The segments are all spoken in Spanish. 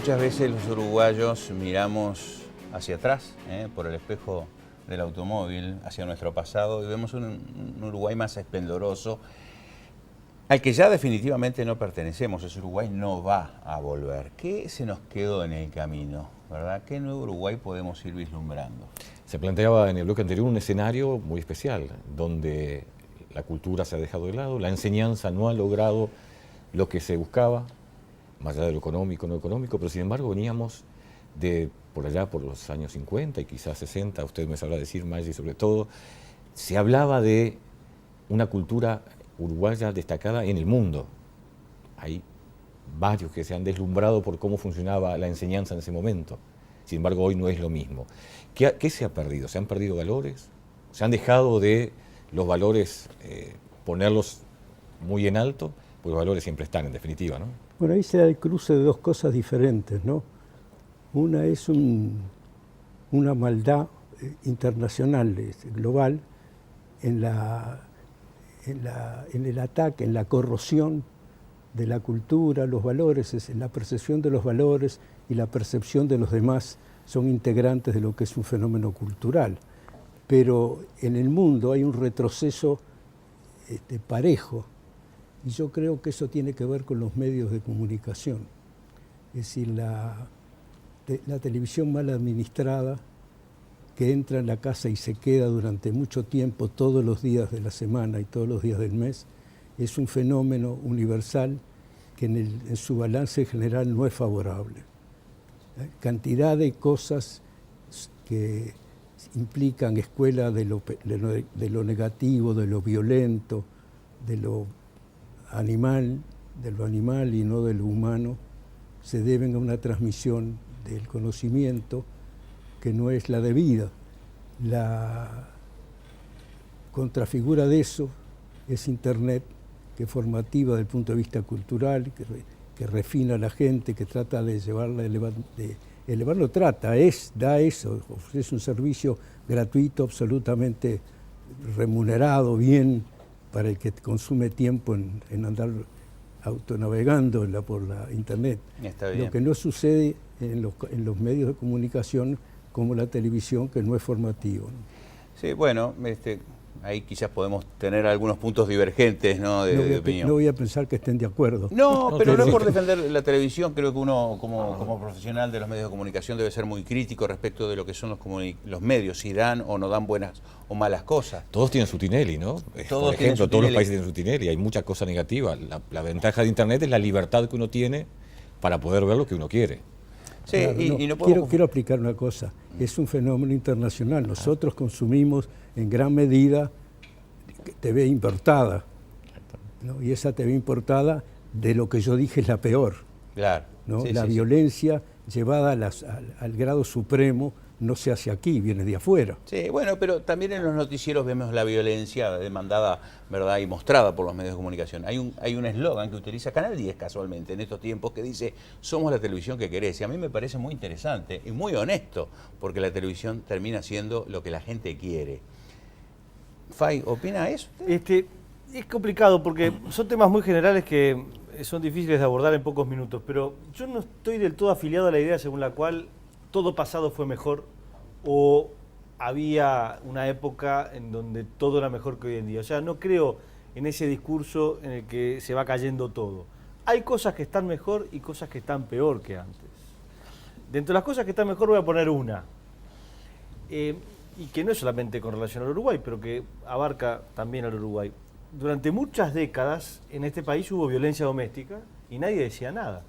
Muchas veces los uruguayos miramos hacia atrás, por el espejo del automóvil, hacia nuestro pasado, y vemos un Uruguay más esplendoroso, al que ya definitivamente no pertenecemos. Ese Uruguay no va a volver. ¿Qué se nos quedó en el camino, verdad? ¿Qué nuevo Uruguay podemos ir vislumbrando? Se planteaba en el bloque anterior un escenario muy especial, donde la cultura se ha dejado de lado, la enseñanza no ha logrado lo que se buscaba, más allá de lo económico, no económico, pero sin embargo veníamos de por allá, por los años 50 y quizás 60, usted me sabrá decir, Maggi, sobre todo, se hablaba de una cultura uruguaya destacada en el mundo. Hay varios que se han deslumbrado por cómo funcionaba la enseñanza en ese momento. Sin embargo, hoy no es lo mismo. ¿Qué se ha perdido? ¿Se han perdido valores? ¿Se han dejado de los valores ponerlos muy en alto? Pues los valores siempre están, en definitiva, ¿no? Bueno, ahí se da el cruce de dos cosas diferentes, ¿no? Una es una maldad internacional, global, en el ataque, en la corrosión de la cultura, los valores, la percepción de los valores y la percepción de los demás son integrantes de lo que es un fenómeno cultural. Pero en el mundo hay un retroceso parejo, y yo creo que eso tiene que ver con los medios de comunicación. Es decir, la televisión mal administrada, que entra en la casa y se queda durante mucho tiempo, todos los días de la semana y todos los días del mes, es un fenómeno universal que en su balance general no es favorable. Cantidad de cosas que implican escuela de lo negativo, de lo violento, de lo animal y no de lo humano, se deben a una transmisión del conocimiento que no es la debida. La contrafigura de eso es Internet, que es formativa desde el punto de vista cultural, que refina a la gente, que trata de llevarla, da eso, ofrece un servicio gratuito, absolutamente remunerado, bien, para el que consume tiempo en andar autonavegando por la Internet. Lo que no sucede en los medios de comunicación como la televisión, que no es formativo, ¿no? Sí, bueno, ahí quizás podemos tener algunos puntos divergentes, ¿no? de opinión. No voy a pensar que estén de acuerdo. No, pero no es por defender la televisión. Creo que uno, como profesional de los medios de comunicación, debe ser muy crítico respecto de lo que son los medios, si dan o no dan buenas o malas cosas. Todos tienen su Tinelli, ¿no? Por ejemplo, todos los países tienen su Tinelli, hay muchas cosas negativas. La ventaja de Internet es la libertad que uno tiene para poder ver lo que uno quiere. Sí, claro, quiero aplicar una cosa. Es un fenómeno internacional. Nosotros consumimos en gran medida TV importada, ¿no? Y esa TV importada, de lo que yo dije, es la peor. Claro. ¿No? Sí, la violencia llevada al grado supremo no se hace aquí, viene de afuera. Sí, bueno, pero también en los noticieros vemos la violencia demandada, ¿verdad?, y mostrada por los medios de comunicación. Hay un eslogan que utiliza Canal 10 casualmente en estos tiempos que dice: somos la televisión que querés. Y a mí me parece muy interesante y muy honesto, porque la televisión termina siendo lo que la gente quiere. Fay, ¿opina eso? Es complicado porque son temas muy generales que son difíciles de abordar en pocos minutos, pero yo no estoy del todo afiliado a la idea según la cual todo pasado fue mejor o había una época en donde todo era mejor que hoy en día. O sea, no creo en ese discurso en el que se va cayendo todo. Hay cosas que están mejor y cosas que están peor que antes. Dentro de las cosas que están mejor voy a poner una, y que no es solamente con relación al Uruguay, pero que abarca también al Uruguay. Durante muchas décadas en este país hubo violencia doméstica y nadie decía nada.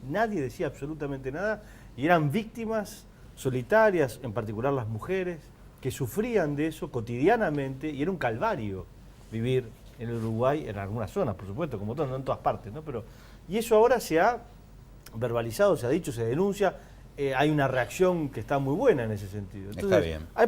Nadie decía absolutamente nada. Y eran víctimas solitarias, en particular las mujeres, que sufrían de eso cotidianamente, y era un calvario vivir en el Uruguay, en algunas zonas, por supuesto, como todo, no en todas partes, ¿no? Y eso ahora se ha verbalizado, se ha dicho, se denuncia, hay una reacción que está muy buena en ese sentido. Entonces, está bien. Hay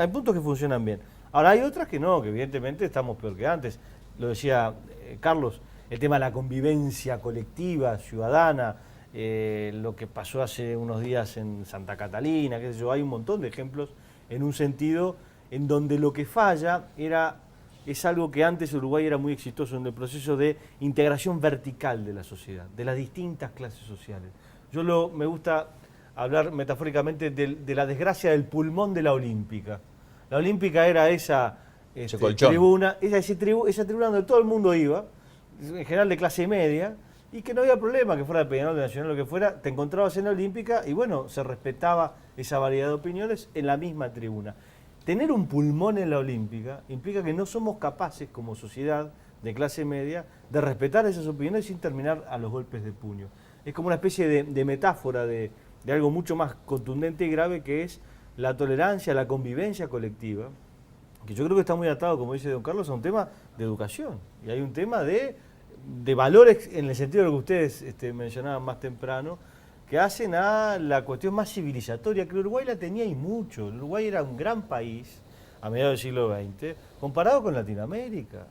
puntos que funcionan bien. Ahora hay otras que no, que evidentemente estamos peor que antes. Lo decía Carlos, el tema de la convivencia colectiva, ciudadana, lo que pasó hace unos días en Santa Catalina, qué sé yo, hay un montón de ejemplos en un sentido en donde lo que falla es algo que antes Uruguay era muy exitoso en el proceso de integración vertical de la sociedad, de las distintas clases sociales. Me gusta hablar metafóricamente de la desgracia del pulmón de la Olímpica. La Olímpica era esa tribuna, esa tribuna donde todo el mundo iba, en general de clase media, y que no había problema que fuera de Peñarol, de Nacional, lo que fuera, te encontrabas en la Olímpica y bueno, se respetaba esa variedad de opiniones en la misma tribuna. Tener un pulmón en la Olímpica implica que no somos capaces como sociedad de clase media de respetar esas opiniones sin terminar a los golpes de puño. Es como una especie de metáfora de algo mucho más contundente y grave, que es la tolerancia, la convivencia colectiva, que yo creo que está muy atado, como dice don Carlos, a un tema de educación. Y hay un tema de valores, en el sentido de lo que ustedes mencionaban más temprano, que hacen a la cuestión más civilizatoria, que el Uruguay la tenía y mucho. El Uruguay era un gran país a mediados del siglo XX, comparado con Latinoamérica.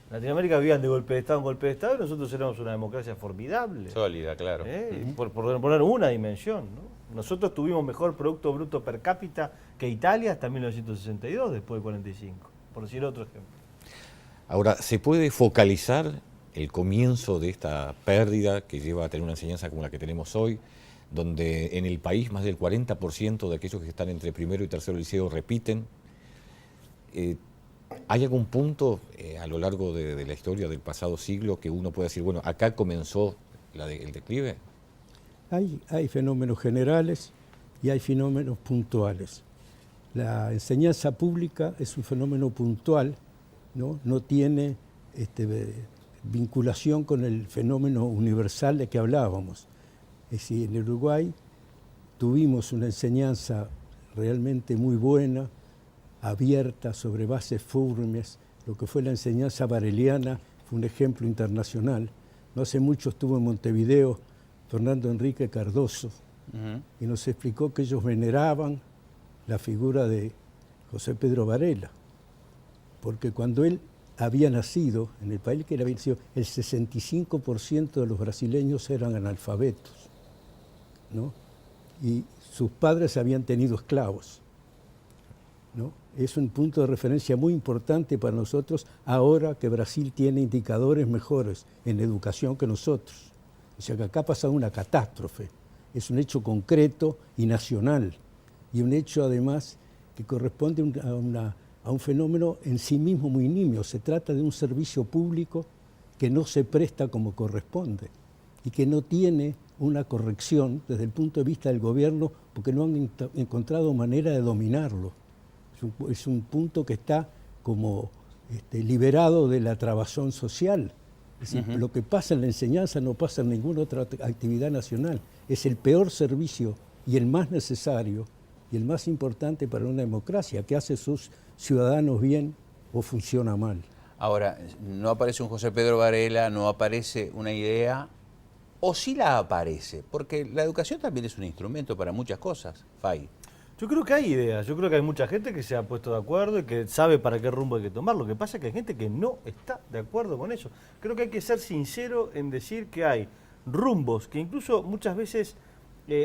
En Latinoamérica vivían de golpe de Estado en golpe de Estado y nosotros éramos una democracia formidable. Sólida, claro. Por poner una dimensión, ¿no? Nosotros tuvimos mejor Producto Bruto per cápita que Italia hasta 1962, después del 45, por decir otro ejemplo. Ahora, ¿se puede focalizar el comienzo de esta pérdida que lleva a tener una enseñanza como la que tenemos hoy, donde en el país más del 40% de aquellos que están entre primero y tercero liceo repiten? ¿Hay algún punto a lo largo de la historia del pasado siglo que uno pueda decir, bueno, acá comenzó el declive? Hay fenómenos generales y hay fenómenos puntuales. La enseñanza pública es un fenómeno puntual, no tiene vinculación con el fenómeno universal de que hablábamos. Es decir, en Uruguay tuvimos una enseñanza realmente muy buena, abierta, sobre bases firmes. Lo que fue la enseñanza bareliana fue un ejemplo internacional. No hace mucho estuvo en Montevideo Fernando Enrique Cardoso, y nos explicó que ellos veneraban la figura de José Pedro Varela, porque cuando él había nacido en el país que él había nacido, el 65% de los brasileños eran analfabetos, ¿no? Y sus padres habían tenido esclavos, ¿no? Es un punto de referencia muy importante para nosotros ahora que Brasil tiene indicadores mejores en educación que nosotros. O sea que acá ha pasado una catástrofe, es un hecho concreto y nacional, y un hecho además que corresponde a un fenómeno en sí mismo muy nimio. Se trata de un servicio público que no se presta como corresponde y que no tiene una corrección desde el punto de vista del gobierno porque no han encontrado manera de dominarlo. Es un punto que está como liberado de la trabazón social. Es decir, lo que pasa en la enseñanza no pasa en ninguna otra actividad nacional. Es el peor servicio y el más necesario y el más importante para una democracia, que hace sus ciudadanos bien o funciona mal. Ahora, no aparece un José Pedro Varela, no aparece una idea, o sí la aparece, porque la educación también es un instrumento para muchas cosas, Fay. Yo creo que hay ideas, yo creo que hay mucha gente que se ha puesto de acuerdo y que sabe para qué rumbo hay que tomar. Lo que pasa es que hay gente que no está de acuerdo con eso. Creo que hay que ser sincero en decir que hay rumbos que incluso muchas veces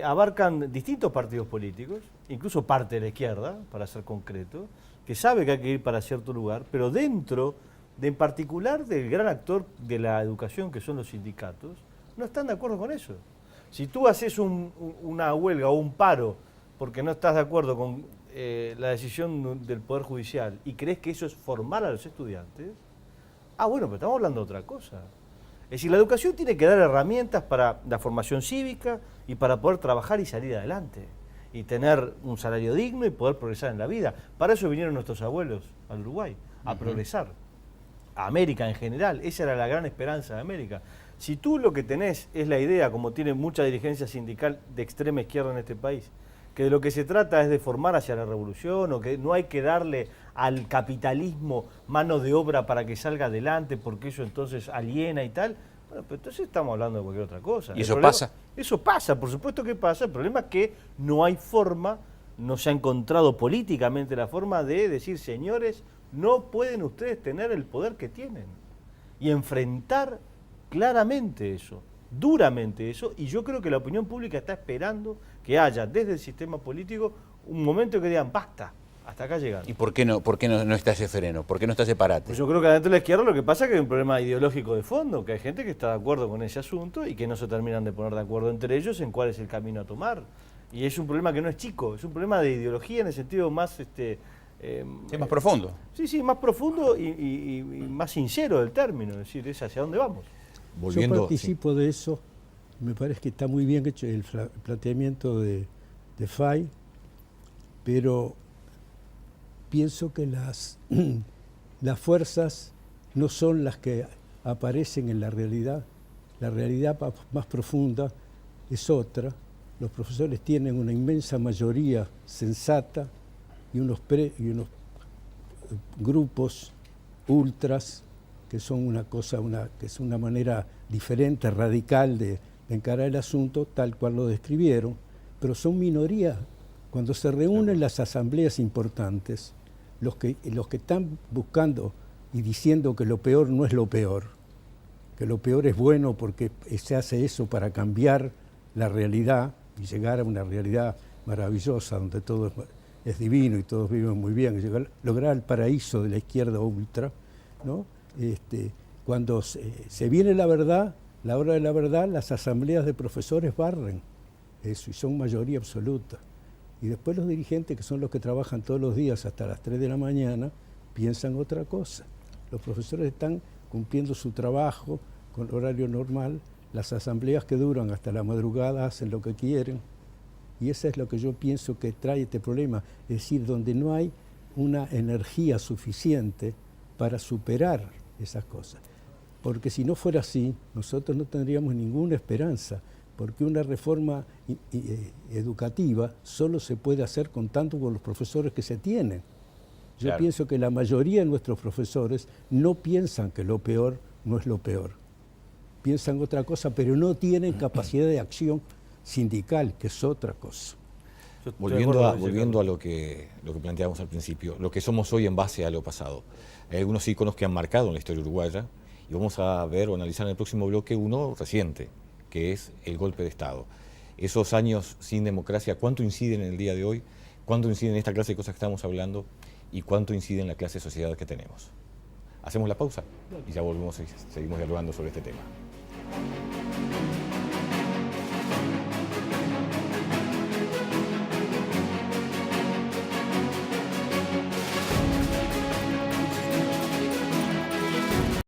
abarcan distintos partidos políticos, incluso parte de la izquierda, para ser concreto, que sabe que hay que ir para cierto lugar, pero dentro en particular del gran actor de la educación, que son los sindicatos, no están de acuerdo con eso. Si tú haces una huelga o un paro porque no estás de acuerdo con la decisión del Poder Judicial y crees que eso es formar a los estudiantes, bueno, pero estamos hablando de otra cosa. Es decir, la educación tiene que dar herramientas para la formación cívica y para poder trabajar y salir adelante, y tener un salario digno y poder progresar en la vida. Para eso vinieron nuestros abuelos al Uruguay, a progresar. A América en general, esa era la gran esperanza de América. Si tú lo que tenés es la idea, como tiene mucha dirigencia sindical de extrema izquierda en este país, que de lo que se trata es de formar hacia la revolución, o que no hay que darle al capitalismo mano de obra para que salga adelante, porque eso entonces aliena y tal, bueno, pues entonces estamos hablando de cualquier otra cosa. ¿Y eso pasa? Eso pasa, por supuesto que pasa. El problema es que no hay forma, no se ha encontrado políticamente la forma de decir, señores, no pueden ustedes tener el poder que tienen. Y enfrentar claramente eso, duramente eso, y yo creo que la opinión pública está esperando que haya desde el sistema político un momento que digan, basta, Hasta acá llegaron. ¿Y por qué no está ese freno? ¿Por qué no está ese parate? Pues yo creo que adentro de la izquierda lo que pasa es que hay un problema ideológico de fondo, que hay gente que está de acuerdo con ese asunto y que no se terminan de poner de acuerdo entre ellos en cuál es el camino a tomar. Y es un problema que no es chico, es un problema de ideología en el sentido más... es más profundo. Sí, más profundo y más sincero del término, es decir, es hacia dónde vamos. Yo participo de eso, me parece que está muy bien hecho el planteamiento de Fay, pero pienso que las fuerzas no son las que aparecen en la realidad más profunda es otra. Los profesores tienen una inmensa mayoría sensata y unos grupos ultras que son que es una manera diferente, radical de encarar el asunto, tal cual lo describieron, pero son minoría. Cuando se reúnen las asambleas importantes, los que están buscando y diciendo que lo peor no es lo peor, que lo peor es bueno porque se hace eso para cambiar la realidad y llegar a una realidad maravillosa donde todo es divino y todos viven muy bien, lograr el paraíso de la izquierda ultra, ¿no? Cuando se viene la verdad, la hora de la verdad, las asambleas de profesores barren eso y son mayoría absoluta. Y después los dirigentes, que son los que trabajan todos los días hasta las 3 de la mañana, piensan otra cosa. Los profesores están cumpliendo su trabajo con horario normal, las asambleas que duran hasta la madrugada hacen lo que quieren, y eso es lo que yo pienso que trae este problema, es decir, donde no hay una energía suficiente para superar esas cosas. Porque si no fuera así, nosotros no tendríamos ninguna esperanza, porque una reforma educativa solo se puede hacer contando con los profesores que se tienen. Yo pienso que la mayoría de nuestros profesores no piensan que lo peor no es lo peor. Piensan otra cosa, pero no tienen capacidad de acción sindical, que es otra cosa. Volviendo a lo que planteábamos al principio, lo que somos hoy en base a lo pasado. Hay algunos íconos que han marcado en la historia uruguaya y vamos a ver o analizar en el próximo bloque uno reciente, que es el golpe de Estado. Esos años sin democracia, ¿cuánto inciden en el día de hoy? ¿Cuánto inciden en esta clase de cosas que estamos hablando? ¿Y cuánto incide en la clase de sociedad que tenemos? Hacemos la pausa y ya volvemos y seguimos dialogando sobre este tema.